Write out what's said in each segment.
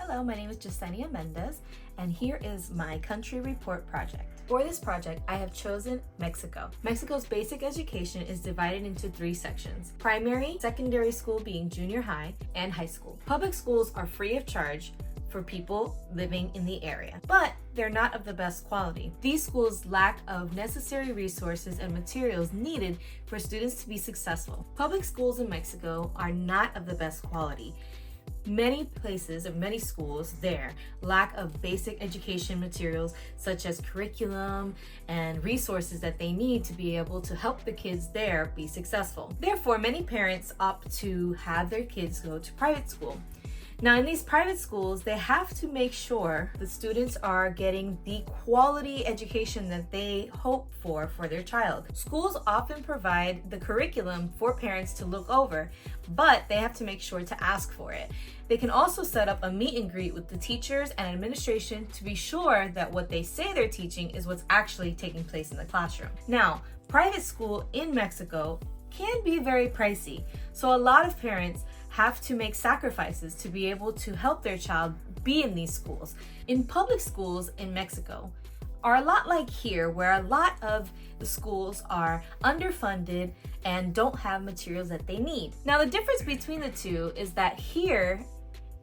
Hello, my name is Yessenia Mendez, and here is my country report project. For this project, I have chosen Mexico. Mexico's basic education is divided into 3 sections: primary, secondary school being junior high, and high school. Public schools are free of charge for people living in the area, but they're not of the best quality. These schools lack of necessary resources and materials needed for students to be successful. Public schools in Mexico are not of the best quality. Many places or many schools there lack of basic education materials such as curriculum and resources that they need to be able to help the kids there be successful. Therefore, many parents opt to have their kids go to private school. Now, in these private schools, they have to make sure the students are getting the quality education that they hope for their child. Schools often provide the curriculum for parents to look over, but they have to make sure to ask for it. They can also set up a meet and greet with the teachers and administration to be sure that what they say they're teaching is what's actually taking place in the classroom. Now, private school in Mexico can be very pricey, so a lot of parents have to make sacrifices to be able to help their child be in these schools. In public schools in Mexico are a lot like here, where a lot of the schools are underfunded and don't have materials that they need. Now, the difference between the two is that here,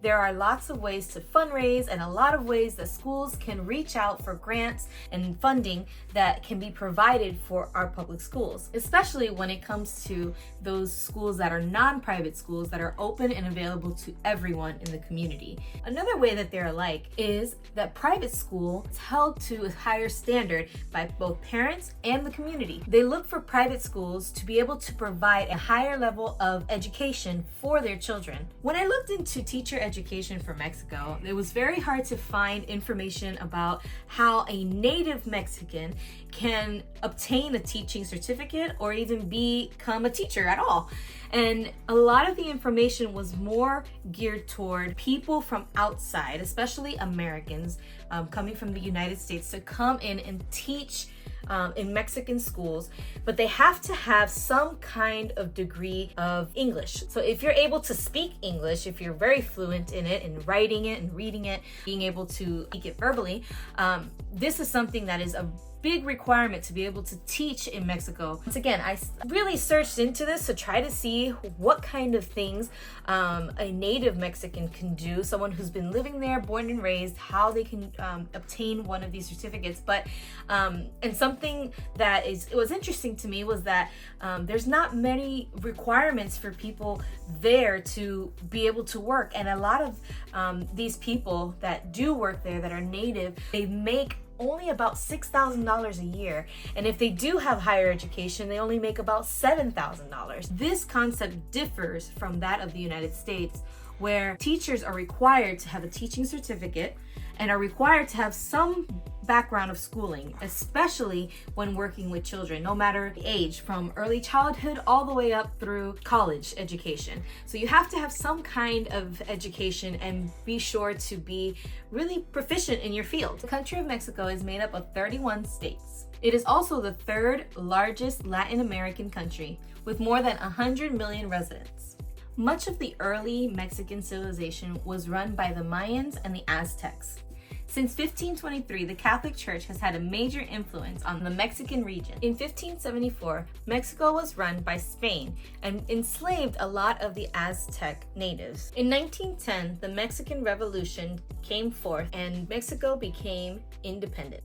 there are lots of ways to fundraise and a lot of ways that schools can reach out for grants and funding that can be provided for our public schools, especially when it comes to those schools that are non-private schools that are open and available to everyone in the community. Another way that they're alike is that private school is held to a higher standard by both parents and the community. They look for private schools to be able to provide a higher level of education for their children. When I looked into teacher education for Mexico, it was very hard to find information about how a native Mexican can obtain a teaching certificate or even become a teacher at all. And a lot of the information was more geared toward people from outside, especially Americans coming from the United States, to come in and teach in Mexican schools, but they have to have some kind of degree of English. So if you're able to speak English, if you're very fluent in it and writing it and reading it, being able to speak it verbally, this is something that is a big requirement to be able to teach in Mexico. Once again, I really searched into this to try to see what kind of things a native Mexican can do, someone who's been living there, born and raised, how they can obtain one of these certificates. But and something that was interesting to me was that there's not many requirements for people there to be able to work, and a lot of these people that do work there that are native, they make only about $6,000 a year. And if they do have higher education, they only make about $7,000. This concept differs from that of the United States, where teachers are required to have a teaching certificate and are required to have some background of schooling, especially when working with children, no matter the age, from early childhood all the way up through college education. So you have to have some kind of education and be sure to be really proficient in your field. The country of Mexico is made up of 31 states. It is also the 3rd largest Latin American country with more than 100 million residents. Much of the early Mexican civilization was run by the Mayans and the Aztecs. Since 1523, the Catholic Church has had a major influence on the Mexican region. In 1574, Mexico was run by Spain and enslaved a lot of the Aztec natives. In 1910, the Mexican Revolution came forth and Mexico became independent.